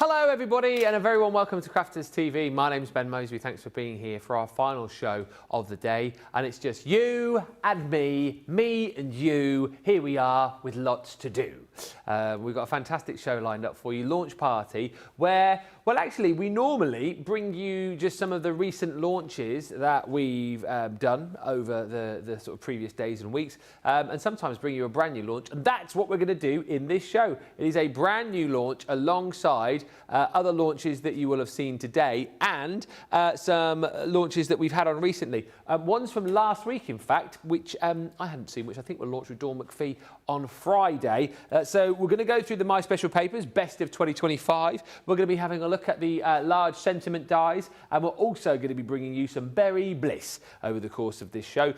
Hello everybody and a very warm welcome to Crafters TV. My name's Ben Mosby. Thanks for being here for our final show of the day. And it's just you and me and you. Here we are with lots to do. We've got a fantastic show lined up for you, launch party, where, well actually we normally bring you just some of the recent launches that we've done over the sort of previous days and weeks, and sometimes bring you a brand new launch. And that's what we're going to do in this show. It is a brand new launch alongside other launches that you will have seen today, and some launches that we've had on recently. One's from last week, in fact, which I hadn't seen, which I think will launch with Dawn McPhee on Friday. So we're going to go through the My Special Papers, Best of 2025. We're going to be having a look at the large sentiment dies, and we're also going to be bringing you some Berry Bliss over the course of this show.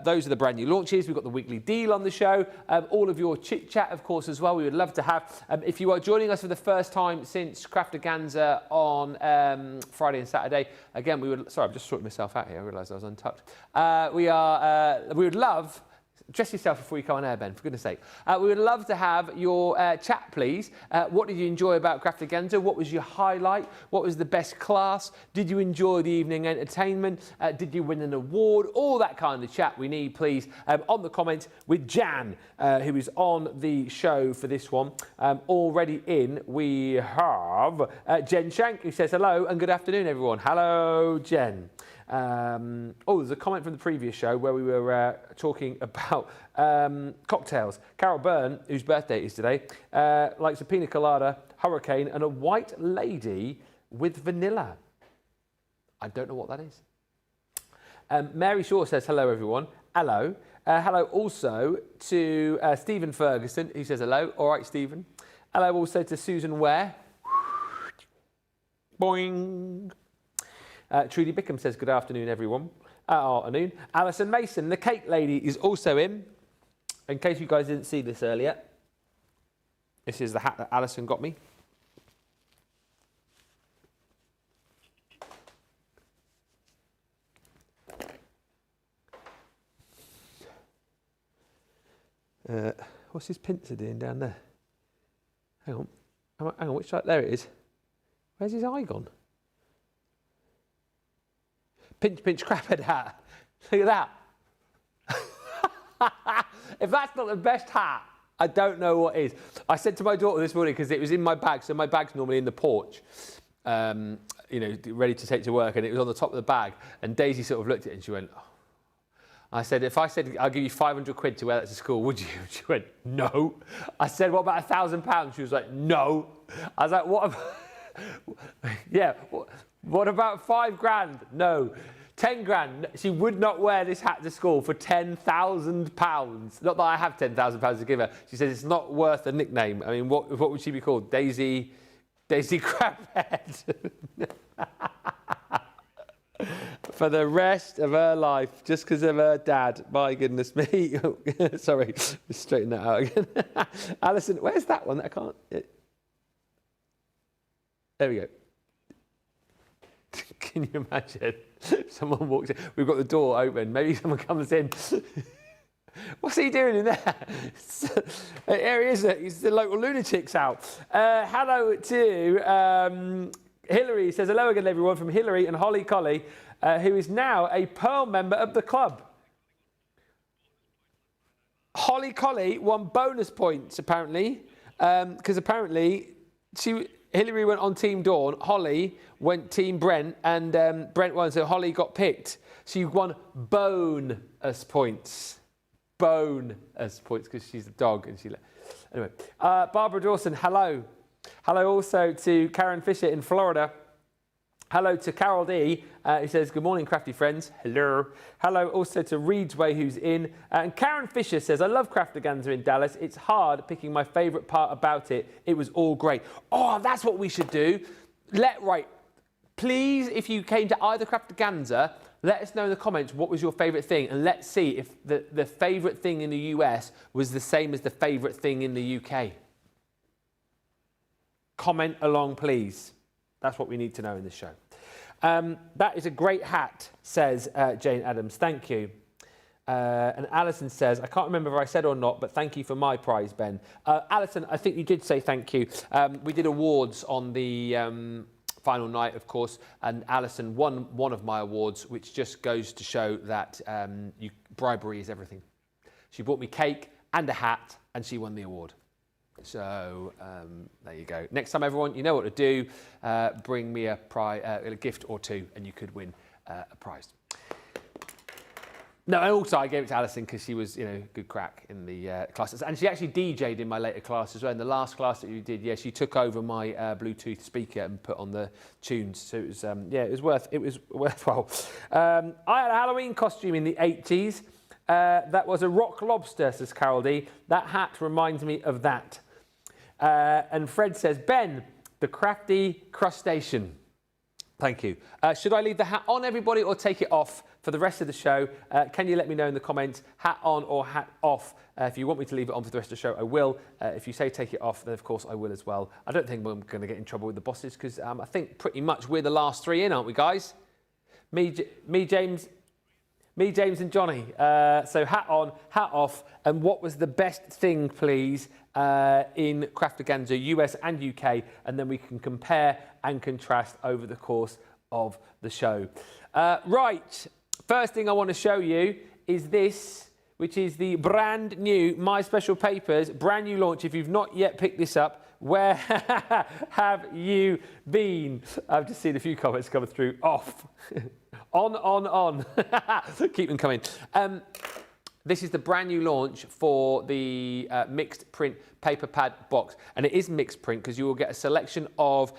Those are the brand new launches. We've got the weekly deal on the show, all of your chit chat, of course, as well. We would love to have. If you are joining us for the first time since Crafterganza on Friday and Saturday, again, we would. Sorry, I'm just sorting myself out here. I realised I was untucked. We would love. Dress yourself before you come on air, Ben, for goodness sake. We would love to have your chat, please. What did you enjoy about Crafterganza? What was your highlight? What was the best class? Did you enjoy the evening entertainment? Did you win an award? All that kind of chat we need, please, on the comments with Jan, who is on the show for this one. Already in, we have Jen Shank, who says hello and good afternoon, everyone. Hello, Jen. There's a comment from the previous show where we were talking about cocktails. Carol Byrne, whose birthday it is today, likes a pina colada, hurricane, and a white lady with vanilla. I don't know what that is. Mary Shaw says, hello, everyone. Hello. Hello also to Stephen Ferguson, who says hello. All right, Stephen. Hello also to Susan Ware. Boing. Trudy Bickham says, good afternoon, everyone. Afternoon. Alison Mason, the cake lady, is also in case you guys didn't see this earlier. This is the hat that Alison got me. What's his pincer doing down there? Hang on, which side? There it is. Where's his eye gone? Pinch, pinch, craphead hat. Look at that. If that's not the best hat, I don't know what is. I said to my daughter this morning, because it was in my bag, so my bag's normally in the porch, ready to take to work, and it was on the top of the bag, and Daisy sort of looked at it and she went, oh. I said, if I said, I'll give you 500 quid to wear that to school, would you? She went, no. I said, what about £1,000? She was like, no. I was like, what? Yeah, what about 5 grand? No. 10 grand. She would not wear this hat to school for £10,000. Not that I have £10,000 to give her. She says it's not worth a nickname. I mean, what would she be called? Daisy Crabhead. For the rest of her life, just because of her dad. My goodness me. Sorry, let's straighten that out again. Alison, where's that one? I can't. There we go. Can you imagine? Someone walks in. We've got the door open. Maybe someone comes in. What's he doing in there? Here he is. He's the local lunatics out. Hello to Hillary. Says hello again, everyone, from Hillary and Holly Colley, who is now a Pearl member of the club. Holly Colley won bonus points, apparently, because apparently Hillary went on Team Dawn, Holly went Team Brent, and Brent won, so Holly got picked. So you won bonus points. Bonus points, because she's a dog. And Anyway, Barbara Dawson, hello. Hello also to Karen Fisher in Florida. Hello to Carol D, who says, good morning, crafty friends. Hello. Hello also to Reedsway, who's in. And Karen Fisher says, I love Crafterganza in Dallas. It's hard picking my favourite part about it. It was all great. Oh, that's what we should do. Right. Please, if you came to either Crafterganza, let us know in the comments what was your favourite thing. And let's see if the favourite thing in the US was the same as the favourite thing in the UK. Comment along, please. That's what we need to know in this show. That is a great hat, says Jane Adams. Thank you. And Alison says, I can't remember if I said or not, but thank you for my prize, Ben. Alison, I think you did say thank you. We did awards on the final night, of course, and Alison won one of my awards, which just goes to show that bribery is everything. She bought me cake and a hat, and she won the award. So there you go. Next time, everyone, you know what to do. Bring me a gift or two, and you could win a prize. No, and also I gave it to Alison because she was, good crack in the classes. And she actually DJ'd in my later class as well. In the last class that you did, yeah, she took over my Bluetooth speaker and put on the tunes. So it was, it was worthwhile. I had a Halloween costume in the 80s. That was a rock lobster, says Carol D. That hat reminds me of that. And Fred says, Ben, the crafty crustacean. Thank you. Should I leave the hat on, everybody, or take it off for the rest of the show? Can you let me know in the comments, hat on or hat off? If you want me to leave it on for the rest of the show, I will. If you say take it off, then of course I will as well. I don't think I'm going to get in trouble with the bosses because I think pretty much we're the last three in, aren't we, guys? Me, James, and Johnny. So hat on, hat off. And what was the best thing, please, in Crafterganza, US and UK? And then we can compare and contrast over the course of the show. Right, first thing I want to show you is this, which is the brand new My Special Papers, brand new launch. If you've not yet picked this up, where have you been? I've just seen a few comments coming through. Off. on. Keep them coming. This is the brand new launch for the mixed print paper pad box. And it is mixed print because you will get a selection of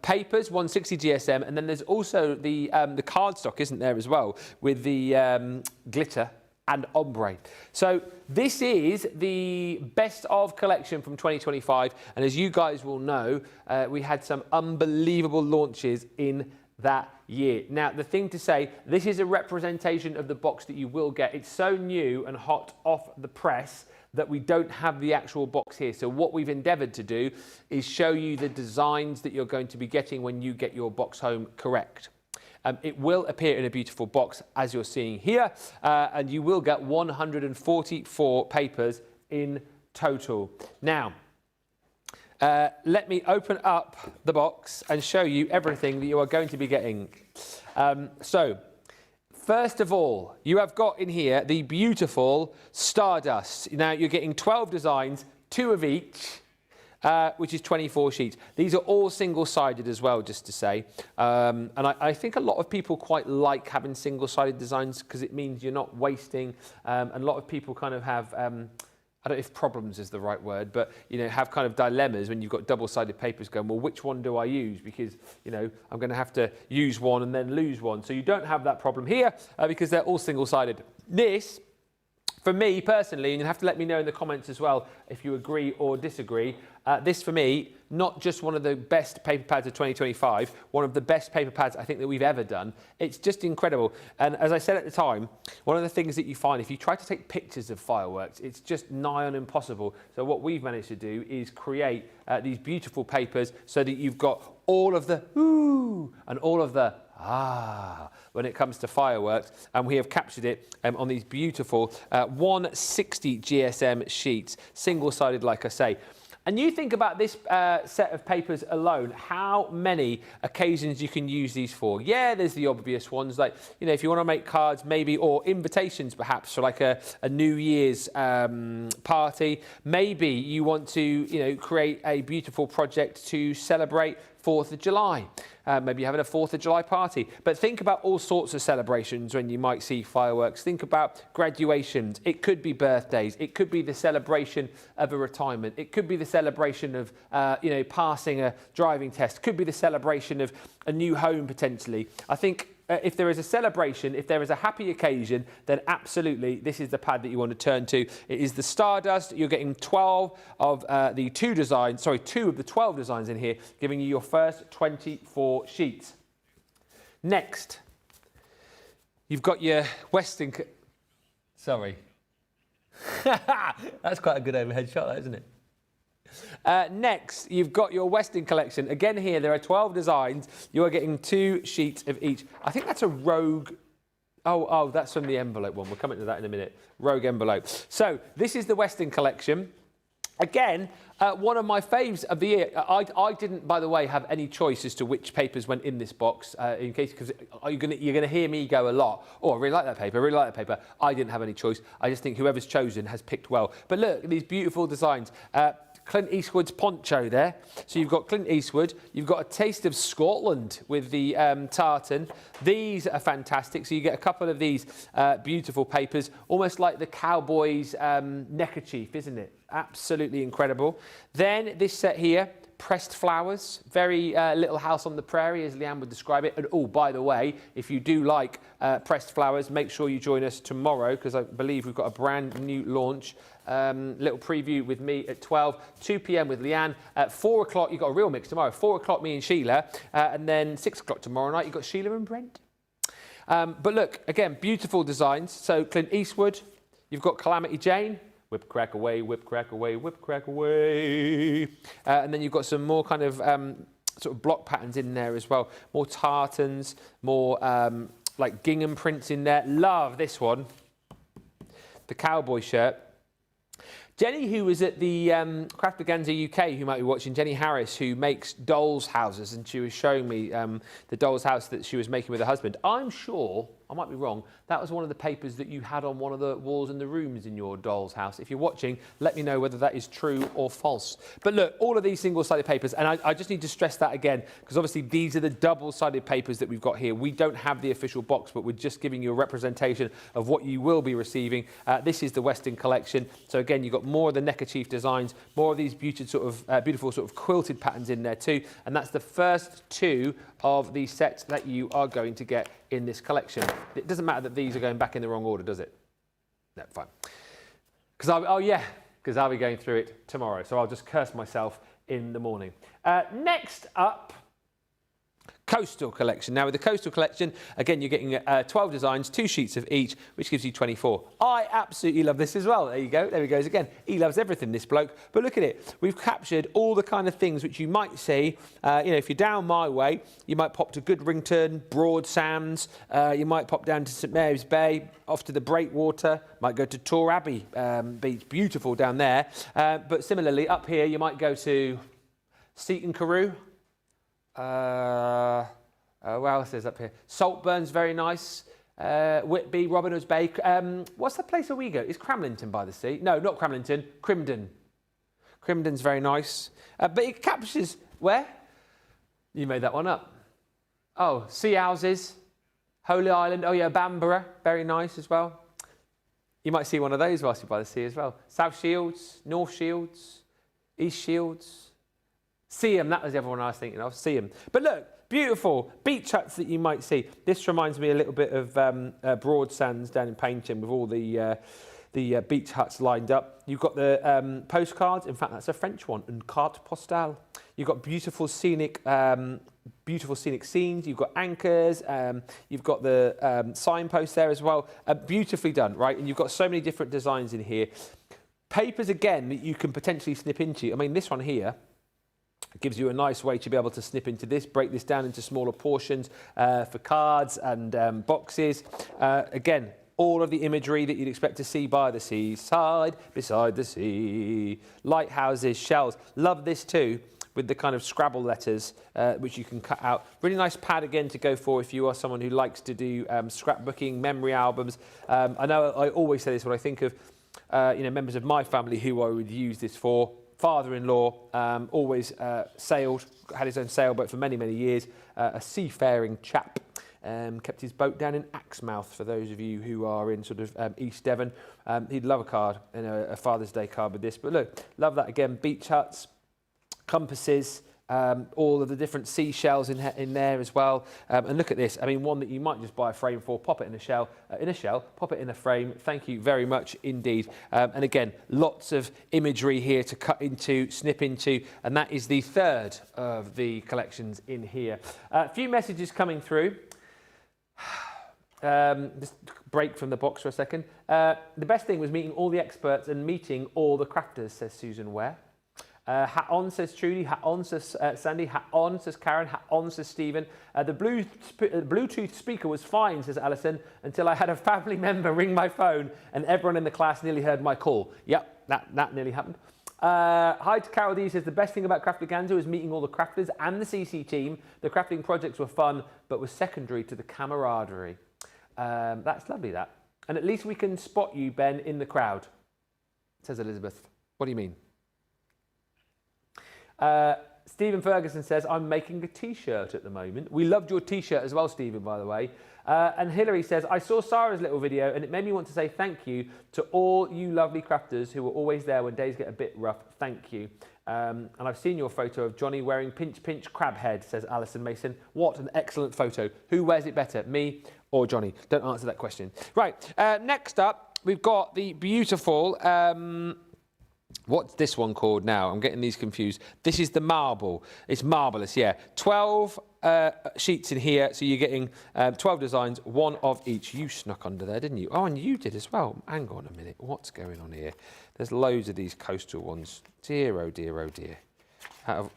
papers, 160 GSM, and then there's also the cardstock, isn't there, as well, with the glitter and ombre. So this is the best of collection from 2025. And as you guys will know, we had some unbelievable launches in that year. Now, the thing to say, this is a representation of the box that you will get. It's so new and hot off the press that we don't have the actual box here. So what we've endeavored to do is show you the designs that you're going to be getting when you get your box home correct. It will appear in a beautiful box, as you're seeing here, and you will get 144 papers in total. Now, let me open up the box and show you everything that you are going to be getting. So, first of all, you have got in here the beautiful Stardust. Now, you're getting 12 designs, 2 of each, which is 24 sheets. These are all single-sided as well, just to say. And I think a lot of people quite like having single-sided designs because it means you're not wasting. And a lot of people kind of have... I don't know if problems is the right word, but, have kind of dilemmas when you've got double-sided papers going, well, which one do I use? Because, I'm going to have to use one and then lose one. So you don't have that problem here because they're all single-sided. This, for me personally, and you'll have to let me know in the comments as well if you agree or disagree, this for me, not just one of the best paper pads of 2025, one of the best paper pads I think that we've ever done. It's just incredible. And as I said at the time, one of the things that you find, if you try to take pictures of fireworks, it's just nigh on impossible. So what we've managed to do is create these beautiful papers so that you've got all of the ooh and all of the ah when it comes to fireworks, and we have captured it on these beautiful 160 GSM sheets, single-sided, like I say. And you think about this set of papers alone, how many occasions you can use these for. Yeah, there's the obvious ones, like, if you want to make cards maybe, or invitations perhaps, for like a New Year's party. Maybe you want to, create a beautiful project to celebrate 4th of July. Maybe you're having a 4th of July party. But think about all sorts of celebrations when you might see fireworks. Think about graduations. It could be birthdays. It could be the celebration of a retirement. It could be the celebration of, passing a driving test. Could be the celebration of a new home, potentially. I think if there is a celebration, if there is a happy occasion, then absolutely this is the pad that you want to turn to. It is the Stardust. You're getting 12 of the 2 of the 12 designs in here, giving you your first 24 sheets. Next, you've got your Western... Sorry. That's quite a good overhead shot, isn't it? Next, you've got your Western collection. Again here, there are 12 designs. You are getting 2 sheets of each. I think that's a Rogue... Oh, that's from the envelope one. We'll come into that in a minute. Rogue envelope. So, this is the Western collection. Again, one of my faves of the year. I didn't, by the way, have any choice as to which papers went in this box, in case, because you're gonna hear me go a lot. Oh, I really like that paper. I really like that paper. I didn't have any choice. I just think whoever's chosen has picked well. But look, these beautiful designs. Clint Eastwood's poncho there. So you've got Clint Eastwood, you've got a taste of Scotland with the tartan. These are fantastic. So you get a couple of these beautiful papers, almost like the cowboy's neckerchief, isn't it? Absolutely incredible. Then this set here, pressed flowers, very Little House on the Prairie, as Leanne would describe it. And oh, by the way, if you do like pressed flowers, make sure you join us tomorrow, because I believe we've got a brand new launch. Little preview with me at 12, 2 p.m. with Leanne. At 4 o'clock, you've got a real mix tomorrow. 4 o'clock, me and Sheila. And then 6 o'clock tomorrow night, you've got Sheila and Brent. But look, again, beautiful designs. So Clint Eastwood, you've got Calamity Jane. Whip, crack away, whip, crack away, whip, crack away. And then you've got some more kind of sort of block patterns in there as well. More tartans, more like gingham prints in there. Love this one. The cowboy shirt. Jenny, who was at the Crafterganza UK, who might be watching, Jenny Harris, who makes dolls' houses, and she was showing me the doll's house that she was making with her husband. I'm sure, I might be wrong, that was one of the papers that you had on one of the walls in the rooms in your doll's house. If you're watching, let me know whether that is true or false. But look, all of these single-sided papers, and I just need to stress that again, because obviously these are the double-sided papers that we've got here. We don't have the official box, but we're just giving you a representation of what you will be receiving. This is the Western collection. So again, you've got more of the neckerchief designs, more of these beautiful sort of quilted patterns in there too. And that's the first two of these sets that you are going to get in this collection. It doesn't matter that these are going back in the wrong order, does it? No, fine. Because I'll be going through it tomorrow. So I'll just curse myself in the morning. Next up, Coastal Collection. Now with the Coastal Collection, again, you're getting 12 designs, 2 sheets of each, which gives you 24. I absolutely love this as well. There you go. There he goes again. He loves everything, this bloke. But look at it. We've captured all the kind of things which you might see. If you're down my way, you might pop to Goodrington, Broad Sands. You might pop down to St Mary's Bay, off to the Breakwater. Might go to Tor Abbey Beach. Beautiful down there. But similarly, up here, you might go to Seaton Carew. What else is up here? Saltburn's very nice. Whitby, Robin Hood's Bay. What's the place where we go? Is Cramlington by the sea? No, not Cramlington. Crimdon. Crimdon's very nice. But it captures where? You made that one up. Oh, sea houses. Holy Island. Oh yeah, Bamborough. Very nice as well. You might see one of those whilst you're by the sea as well. South Shields, North Shields, East Shields. Seaham, that was the other one I was thinking of, Seaham. But look, beautiful beach huts that you might see. This reminds me a little bit of Broad Sands down in Paynton with all the beach huts lined up. You've got the postcards. In fact, that's a French one, une carte postale. You've got beautiful scenic scenes. You've got anchors. You've got the signposts there as well. Beautifully done, right? And you've got so many different designs in here. Papers, again, that you can potentially snip into. I mean, this one here gives you a nice way to be able to snip into this, break this down into smaller portions for cards and boxes. Again, all of the imagery that you'd expect to see by the seaside, beside the sea, lighthouses, shells. Love this too, with the kind of Scrabble letters, which you can cut out. Really nice pad again to go for if you are someone who likes to do scrapbooking, memory albums. I know I always say this when I think of members of my family who I would use this for. Father-in-law always sailed, had his own sailboat for many, many years. A seafaring chap, kept his boat down in Axmouth, for those of you who are in sort of East Devon. He'd love a card, a Father's Day card with this. But look, love that again. Beach huts, compasses, all of the different seashells in there as well. And look at this. I mean, one that you might just buy a frame for, pop it in a shell, pop it in a frame. Thank you very much indeed. And again, lots of imagery here to cut into, snip into, and that is the third of the collections in here. A few messages coming through. Just break from the box for a second. The best thing was meeting all the experts and meeting all the crafters, says Susan Ware. Hat on, says Trudy. Hat on, says Sandy. Hat on, says Karen. Hat on, says Stephen. The Bluetooth speaker was fine, says Alison, until I had a family member ring my phone and everyone in the class nearly heard my call. Yep, that nearly happened. Hi to Carol D, says the best thing about Crafterganza is meeting all the crafters and the CC team. The crafting projects were fun, but was secondary to the camaraderie. That's lovely, that. And at least we can spot you, Ben, in the crowd, says Elizabeth. What do you mean? Stephen Ferguson says, I'm making a T-shirt at the moment. We loved your T-shirt as well, Stephen, by the way. And Hilary says, I saw Sara's little video and it made me want to say thank you to all you lovely crafters who were always there when days get a bit rough. Thank you. And I've seen your photo of Johnny wearing pinch pinch crab head, says Alison Mason. What an excellent photo. Who wears it better, me or Johnny? Don't answer that question. Right, next up, we've got the beautiful... what's this one called now? I'm getting these confused. This is the marble. It's marvellous, yeah. 12 sheets in here, so you're getting 12 designs, one of each. You snuck under there, didn't you? Oh, and you did as well. Hang on a minute. What's going on here? There's loads of these coastal ones. Dear, oh dear, oh dear. Out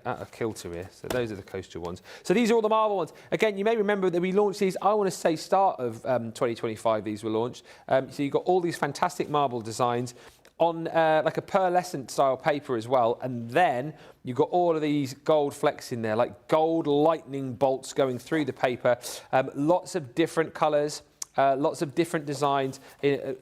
of kilter here. So those are the coastal ones. So these are all the marble ones. Again, you may remember that we launched these, I want to say start of 2025 these were launched. So you've got all these fantastic marble designs on like a pearlescent style paper as well, and then you've got all of these gold flecks in there, like gold lightning bolts going through the paper, lots of different colours, lots of different designs, the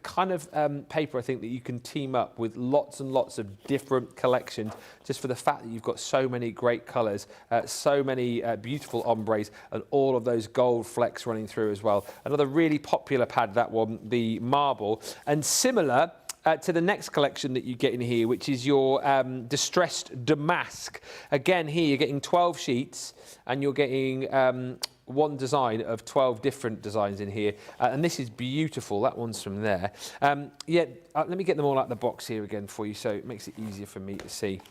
kind of paper I think that you can team up with lots and lots of different collections, just for the fact that you've got so many great colours, so many beautiful ombres, and all of those gold flecks running through as well. Another really popular pad, that one, the marble, and similar to the next collection that you get in here, which is your distressed damask. Again, here you're getting 12 sheets and you're getting one design of 12 different designs in here. And this is beautiful. That one's from there. Let me get them all out of the box here again for you, so it makes it easier for me to see.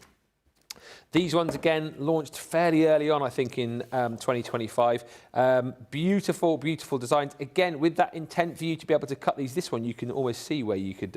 These ones, again, launched fairly early on, I think, in 2025. Beautiful, beautiful designs. Again, with that intent for you to be able to cut these. This one, you can always see where you could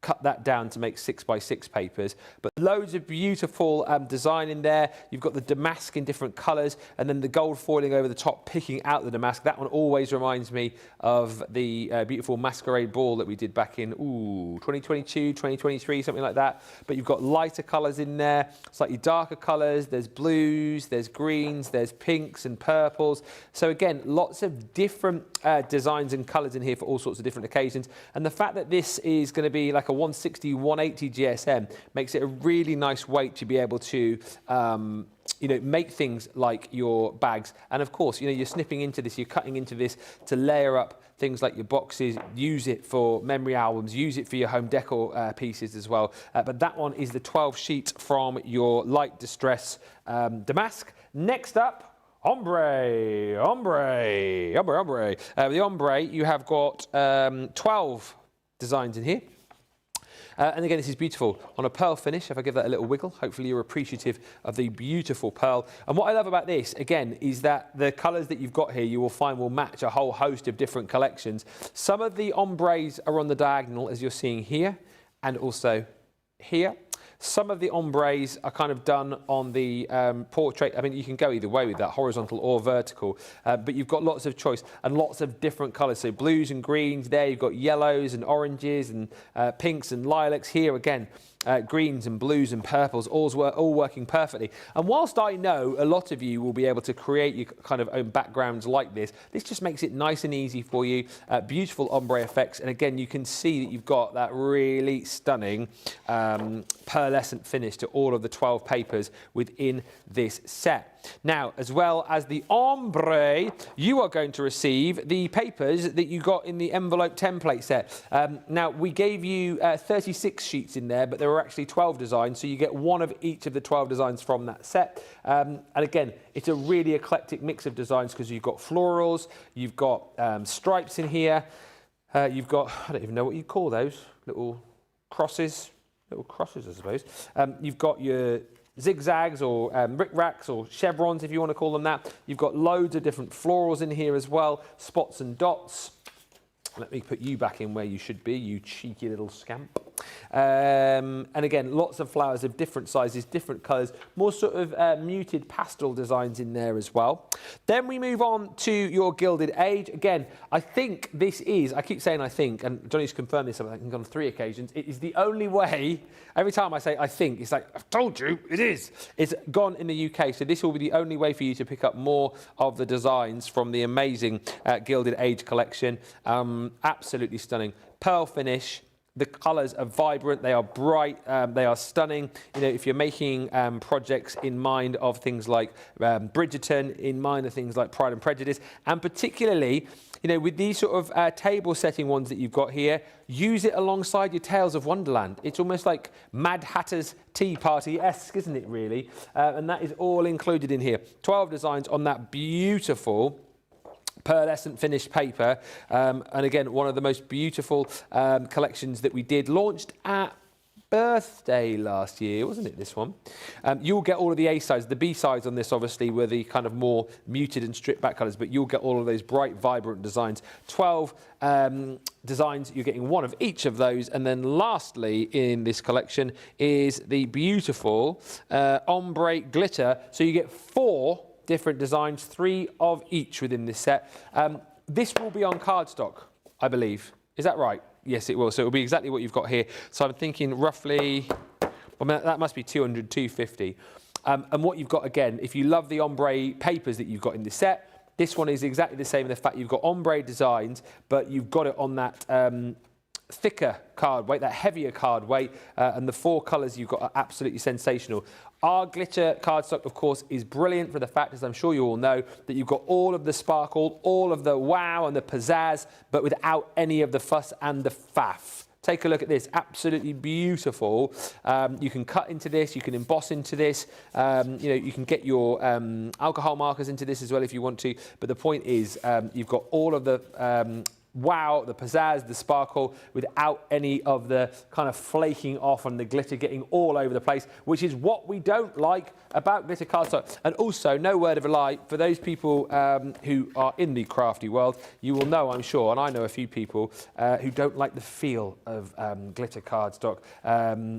cut that down to make 6x6 papers. But loads of beautiful design in there. You've got the damask in different colours, and then the gold foiling over the top, picking out the damask. That one always reminds me of the beautiful masquerade ball that we did back in 2022, 2023, something like that. But you've got lighter colours in there, slightly darker colours. There's blues, there's greens, there's pinks and purples. So again, lots of different designs and colours in here for all sorts of different occasions. And the fact that this is going to be like a 160, 180 GSM makes it a really nice weight to be able to make things like your bags. And of course, you're snipping into this, you're cutting into this to layer up things like your boxes, use it for memory albums, use it for your home decor pieces as well. But that one is the 12 sheet from your light distress damask. Next up, ombre. The ombre, you have got 12 designs in here. And again, this is beautiful on a pearl finish. If I give that a little wiggle, hopefully you're appreciative of the beautiful pearl. And what I love about this, again, is that the colours that you've got here, you will find will match a whole host of different collections. Some of the ombres are on the diagonal, as you're seeing here, and also here. Some of the ombres are kind of done on the portrait. I mean, you can go either way with that, horizontal or vertical, but you've got lots of choice and lots of different colours. So blues and greens there, you've got yellows and oranges and pinks and lilacs. Here again, greens and blues and purples, all working perfectly. And whilst I know a lot of you will be able to create your kind of own backgrounds like this just makes it nice and easy for you. Beautiful ombre effects. And again, you can see that you've got that really stunning pearlescent finish to all of the 12 papers within this set. Now, as well as the ombre, you are going to receive the papers that you got in the envelope template set. Now, we gave you 36 sheets in there, but there were actually 12 designs, so you get one of each of the 12 designs from that set. And again, it's a really eclectic mix of designs because you've got florals, you've got stripes in here, you've got, I don't even know what you call those, little crosses, I suppose. You've got your zigzags or rickracks or chevrons, if you want to call them that. You've got loads of different florals in here as well, spots and dots. Let me put you back in where you should be, you cheeky little scamp. And again, lots of flowers of different sizes, different colours, more sort of muted pastel designs in there as well. Then we move on to your Gilded Age. Again, I think this is, I keep saying I think, and Johnny's confirmed this I think on 3 occasions, it is the only way, every time I say I think, it's like, I've told you, it is. It's gone in the UK, so this will be the only way for you to pick up more of the designs from the amazing Gilded Age collection. Absolutely stunning. Pearl finish, The colours are vibrant, they are bright, they are stunning. You know, if you're making projects in mind of things like Bridgerton, in mind of things like Pride and Prejudice, and particularly, you know, with these sort of table setting ones that you've got here, use it alongside your Tales of Wonderland. It's almost like Mad Hatter's Tea Party-esque, isn't it, really? And that is all included in here. 12 designs on that beautiful pearlescent finished paper, and again, one of the most beautiful collections that we did, launched at birthday last year, wasn't it, this one? You'll get all of the A sides. The B sides on this obviously were the kind of more muted and stripped back colours, but you'll get all of those bright, vibrant designs. 12 designs, you're getting one of each of those. And then lastly in this collection is the beautiful ombre glitter. So you get 4 different designs, 3 of each within this set. This will be on cardstock, I believe. Is that right? Yes, it will. So it will be exactly what you've got here. So I'm thinking roughly, well, that must be 200, 250. And what you've got, again, if you love the ombre papers that you've got in this set, this one is exactly the same in the fact you've got ombre designs, but you've got it on that thicker card weight, that heavier card weight, and the 4 colours you've got are absolutely sensational. Our glitter cardstock, of course, is brilliant for the fact, as I'm sure you all know, that you've got all of the sparkle, all of the wow and the pizzazz, but without any of the fuss and the faff. Take a look at this, absolutely beautiful. You can cut into this, you can emboss into this, you know, you can get your alcohol markers into this as well if you want to, but the point is you've got all of the wow, the pizzazz, the sparkle, without any of the kind of flaking off and the glitter getting all over the place, which is what we don't like about glitter cardstock. And also, no word of a lie, for those people who are in the crafty world, you will know, I'm sure, and I know a few people who don't like the feel of glitter cardstock.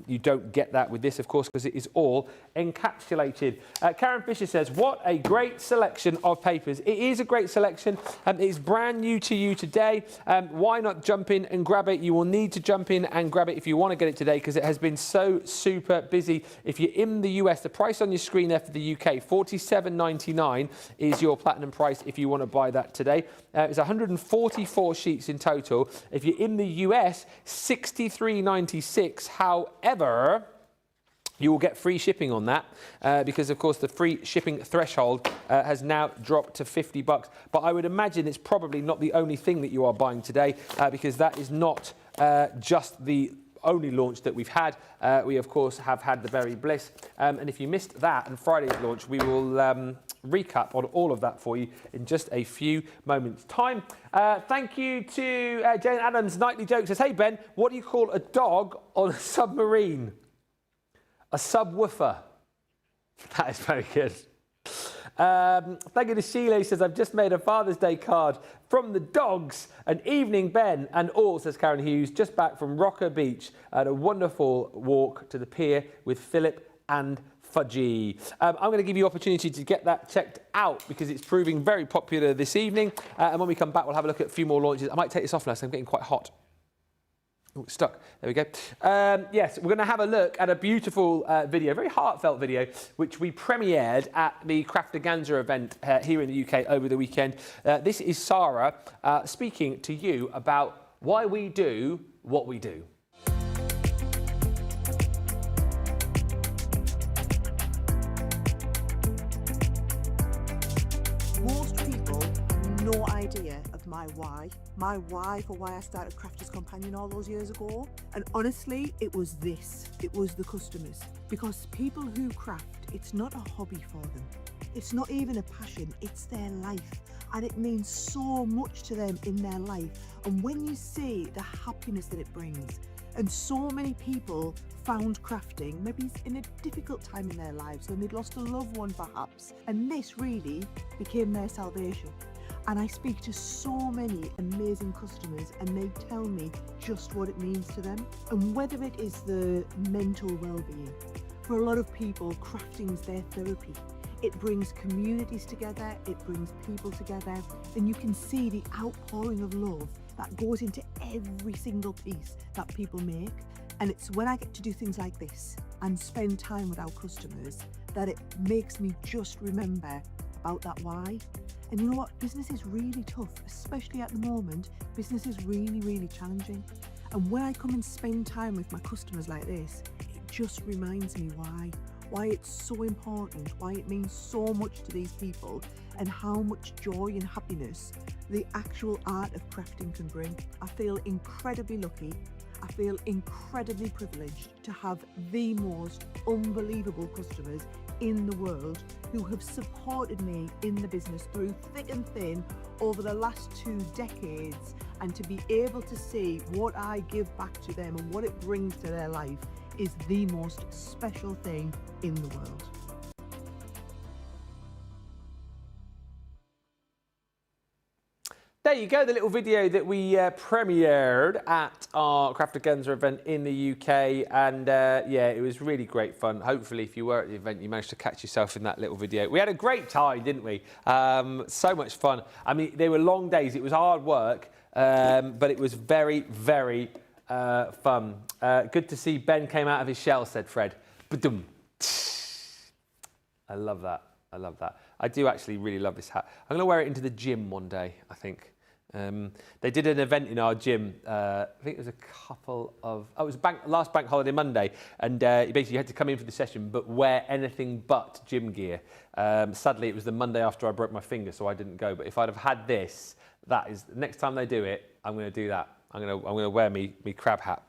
You don't get that with this, of course, because it is all encapsulated. Karen Fisher says, what a great selection of papers. It is a great selection. It is brand new to you today. Why not jump in and grab it? You will need to jump in and grab it if you want to get it today, because it has been so super busy. If you're in the US, the price on your screen there for the UK, $47.99 is your platinum price if you want to buy that today. It's 144 sheets in total. If you're in the US, $63.96. However, you will get free shipping on that because, of course, the free shipping threshold has now dropped to $50. But I would imagine it's probably not the only thing that you are buying today because that is not just the only launch that we've had. We, of course, have had the Berry Bliss. And if you missed that and Friday's launch, we will recap on all of that for you in just a few moments' time. Thank you to Jane Adams. Nightly Joke says, hey, Ben, what do you call a dog on a submarine? A subwoofer. That is very good. Thank you to Sheila, who says, I've just made a Father's Day card from the dogs. An evening, Ben, and all, says Karen Hughes, just back from Rocker Beach. Had a wonderful walk to the pier with Philip and Fudgy. I'm going to give you opportunity to get that checked out because it's proving very popular this evening. And when we come back, we'll have a look at a few more launches. I might take this off now, so I'm getting quite hot. Oh, it's stuck. There we go. Yes, we're going to have a look at a beautiful video, very heartfelt video, which we premiered at the Crafterganza event here in the UK over the weekend. This is Sara speaking to you about why we do what we do. Most people have no idea of my why for why I started Crafters Companion all those years ago. And honestly, it was this. It was the customers. Because people who craft, it's not a hobby for them. It's not even a passion, it's their life. And it means so much to them in their life. And when you see the happiness that it brings, and so many people found crafting, maybe in a difficult time in their lives when they'd lost a loved one perhaps, and this really became their salvation. And I speak to so many amazing customers and they tell me just what it means to them. And whether it is the mental well-being, for a lot of people, crafting's their therapy. It brings communities together, it brings people together, and you can see the outpouring of love that goes into every single piece that people make. And it's when I get to do things like this and spend time with our customers that it makes me just remember about that why. And you know what? Business is really tough, especially at the moment. Business is really, really challenging. And when I come and spend time with my customers like this, it just reminds me why it's so important, why it means so much to these people, and how much joy and happiness the actual art of crafting can bring. I feel incredibly lucky. I feel incredibly privileged to have the most unbelievable customers in the world who have supported me in the business through thick and thin over the last 2 decades, and to be able to see what I give back to them and what it brings to their life is the most special thing in the world. There you go, the little video that we premiered at our Crafterganza event in the UK, and yeah, it was really great fun. Hopefully, if you were at the event, you managed to catch yourself in that little video. We had a great time, didn't we? So much fun. I mean, they were long days, it was hard work, but it was very, very fun. Good to see Ben came out of his shell, said Fred. Ba-dum. I love that. I love that. I do actually really love this hat. I'm going to wear it into the gym one day, I think. They did an event in our gym. I think it was a couple of... Oh, it was last bank holiday Monday. And basically you had to come in for the session but wear anything but gym gear. Sadly, it was the Monday after I broke my finger, so I didn't go. But if I'd have had this, that is... Next time they do it, I'm going to do that. I'm going to wear me crab hat.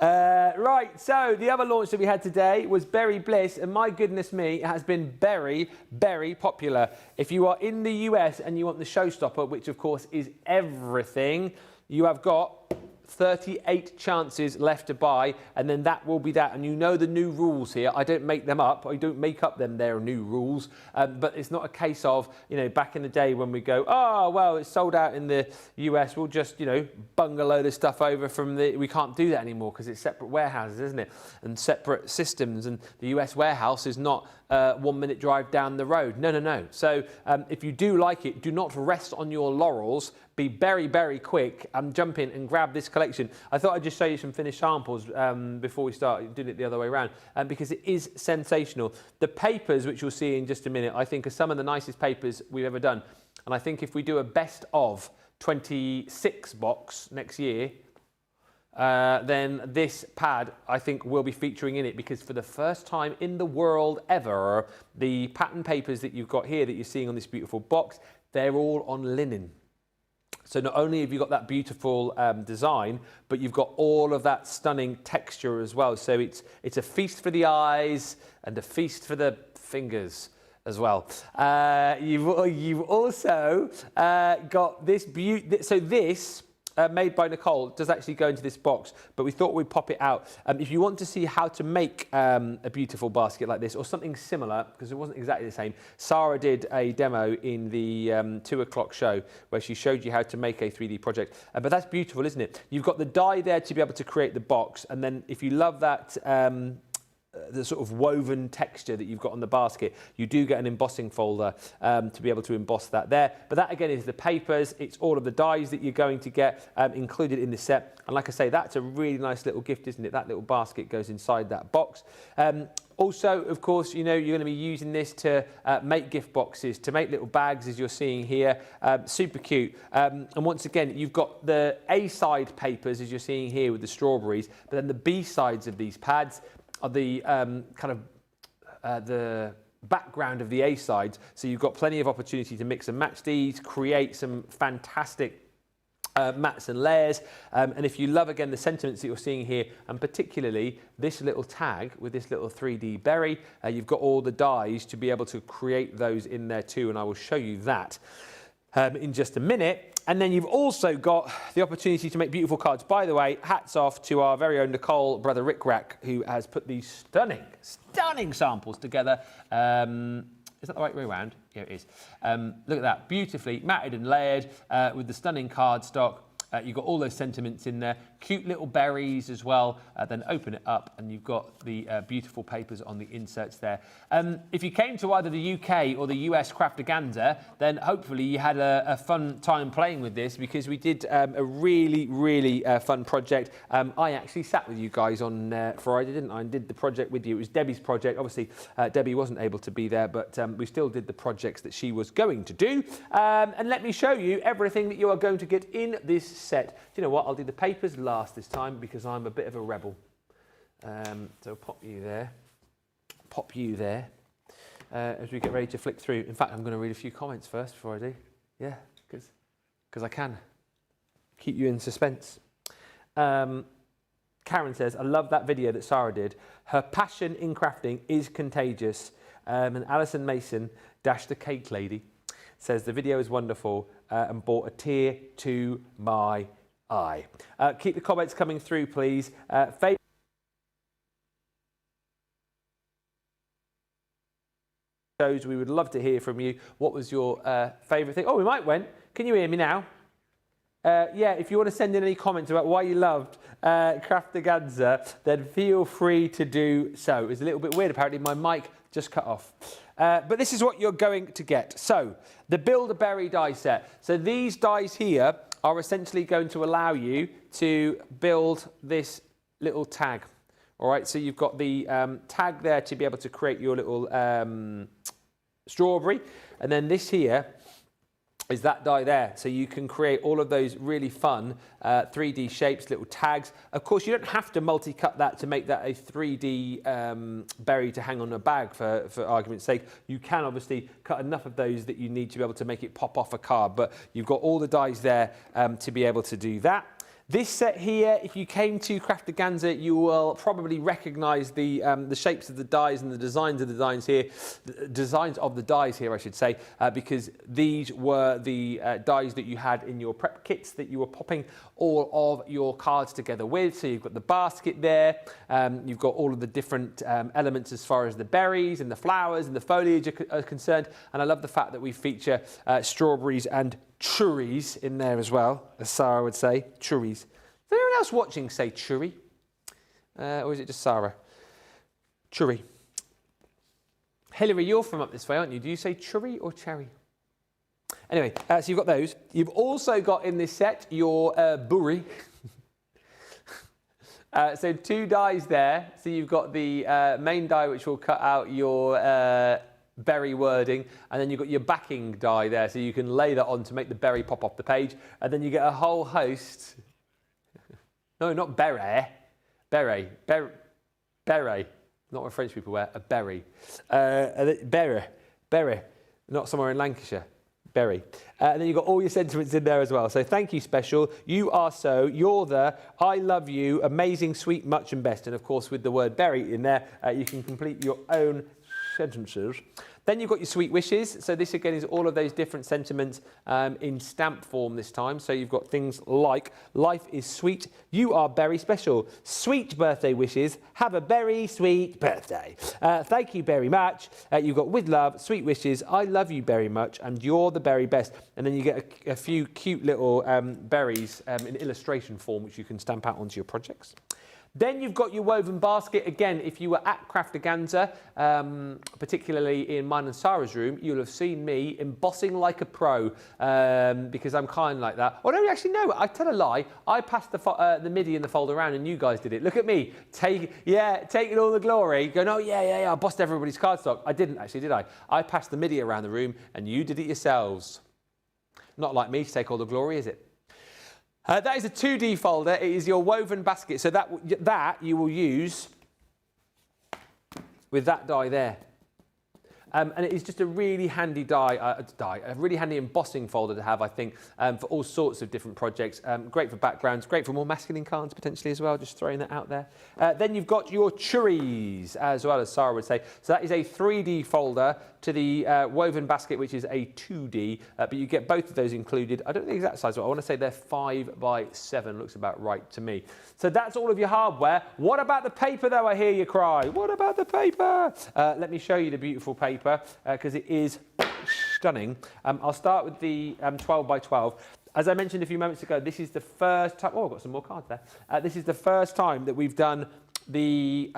Right, so the other launch that we had today was Berry Bliss, and my goodness me, it has been very, very popular. If you are in the US and you want the showstopper, which of course is everything, you have got 38 chances left to buy, and then that will be that. And you know the new rules here. I don't make them up. I don't make up them. There are new rules. But it's not a case of, you know, back in the day when we go, oh, well, it's sold out in the US. We'll just, you know, bung a load of stuff over from the... We can't do that anymore because it's separate warehouses, isn't it? And separate systems. And the US warehouse is not 1 minute drive down the road. No, no, no. So if you do like it, do not rest on your laurels. Be very, very quick and jump in and grab this collection. I thought I'd just show you some finished samples before we start doing it the other way around, because it is sensational. The papers, which you'll see in just a minute, I think are some of the nicest papers we've ever done. And I think if we do a best of 26 box next year, then this pad, I think, will be featuring in it, because for the first time in the world ever, the pattern papers that you've got here that you're seeing on this beautiful box, they're all on linen. So not only have you got that beautiful design, but you've got all of that stunning texture as well. So it's a feast for the eyes and a feast for the fingers as well. You've also got this beauty. So this, made by Nicole, does actually go into this box, but we thought we'd pop it out. If you want to see how to make a beautiful basket like this or something similar, because it wasn't exactly the same, Sara did a demo in the 2 o'clock show where she showed you how to make a 3D project. But that's beautiful, isn't it? You've got the die there to be able to create the box, and then if you love that the sort of woven texture that you've got on the basket, you do get an embossing folder to be able to emboss that there. But that again is the papers, it's all of the dies that you're going to get included in the set. And like I say, that's a really nice little gift, isn't it? That little basket goes inside that box. Also, of course, you know, you're going to be using this to make gift boxes, to make little bags, as you're seeing here. Super cute. And once again, you've got the A-side papers, as you're seeing here with the strawberries, but then the B-sides of these pads are the the background of the A-sides. So you've got plenty of opportunity to mix and match these, create some fantastic mats and layers. And if you love, again, the sentiments that you're seeing here, and particularly this little tag with this little 3D berry, you've got all the dies to be able to create those in there too, and I will show you that in just a minute. And then you've also got the opportunity to make beautiful cards. By the way, hats off to our very own Nicole, brother Rick Rack, who has put these stunning, stunning samples together. Is that the right way around? Yeah, it is. Look at that, beautifully matted and layered with the stunning cardstock. You've got all those sentiments in there, cute little berries as well. Then open it up and you've got the beautiful papers on the inserts there. If you came to either the UK or the US Crafterganza, then hopefully you had a fun time playing with this, because we did a really, really fun project. I actually sat with you guys on Friday, didn't I, and did the project with you. It was Debbie's project. Obviously, Debbie wasn't able to be there, but we still did the projects that she was going to do. And let me show you everything that you are going to get in this set. Do you know what? I'll do the papers last this time because I'm a bit of a rebel. So pop you there. Pop you there. As we get ready to flick through. In fact, I'm going to read a few comments first before I do. Yeah, because I can. Keep you in suspense. Karen says, I love that video that Sara did. Her passion in crafting is contagious. And Alison Mason, Dash the Cake Lady, says the video is wonderful and brought a tear to my eye. Keep the comments coming through, please. We would love to hear from you. What was your favourite thing? Oh, we might win. Can you hear me now? Yeah, if you want to send in any comments about why you loved Crafterganza, then feel free to do so. It's a little bit weird, apparently. My mic just cut off. But this is what you're going to get. So, the Build-A-Berry die set. So these dies here are essentially going to allow you to build this little tag. All right, so you've got the tag there to be able to create your little strawberry. And then this here is that die there. So you can create all of those really fun 3D shapes, little tags. Of course, you don't have to multi-cut that to make that a 3D berry to hang on a bag, for argument's sake. You can obviously cut enough of those that you need to be able to make it pop off a card, but you've got all the dies there to be able to do that. This set here, if you came to Crafterganza, you will probably recognise the shapes of the dies and the designs of the dies here, I should say, because these were the dies that you had in your prep kits that you were popping all of your cards together with. So you've got the basket there, you've got all of the different elements as far as the berries and the flowers and the foliage are concerned. And I love the fact that we feature strawberries and cherries in there as well, as Sara would say, cherries. Does anyone else watching say cherry? Or is it just Sara? Cherry. Hilary, you're from up this way, aren't you? Do you say cherry or cherry? Anyway, so you've got those. You've also got in this set your burry. So 2 dies there. So you've got the main die which will cut out your berry wording, and then you've got your backing die there, so you can lay that on to make the berry pop off the page, and then you get a whole host. No, not beret. Beret. Beret. Not what French people wear. A berry. Berry. Not somewhere in Lancashire. Berry. And then you've got all your sentiments in there as well. So thank you, special. You are so. You're the. I love you. Amazing, sweet, much and best. And of course, with the word berry in there, you can complete your own sentences. Then you've got your sweet wishes. So this again is all of those different sentiments in stamp form this time. So you've got things like life is sweet, you are very special, sweet birthday wishes, have a very sweet birthday. Thank you very much. You've got with love, sweet wishes, I love you very much, and you're the very best. And then you get a few cute little berries in illustration form, which you can stamp out onto your projects. Then you've got your woven basket. Again, if you were at Crafterganza, particularly in mine and Sara's room, you'll have seen me embossing like a pro because I'm kind of like that. Oh, no, actually, no, I tell a lie. I passed the MIDI and the folder around and you guys did it. Look at me, taking all the glory, going, oh, yeah, I bossed everybody's cardstock. I didn't actually, did I? I passed the MIDI around the room and you did it yourselves. Not like me to take all the glory, is it? That is a 2D folder. It is your woven basket. So that you will use with that die there. And it is just a really handy a really handy embossing folder to have, I think, for all sorts of different projects. Great for backgrounds, great for more masculine cards potentially as well, just throwing that out there. Then you've got your cherries as well, as Sara would say. So that is a 3D folder to the woven basket, which is a 2D, but you get both of those included. I don't know the exact size, but I want to say they're 5 by 7, looks about right to me. So that's all of your hardware. What about the paper though, I hear you cry? What about the paper? Let me show you the beautiful paper, because it is stunning. I'll start with the 12 by 12. As I mentioned a few moments ago, this is the first time, oh, I've got some more cards there. This is the first time that we've done the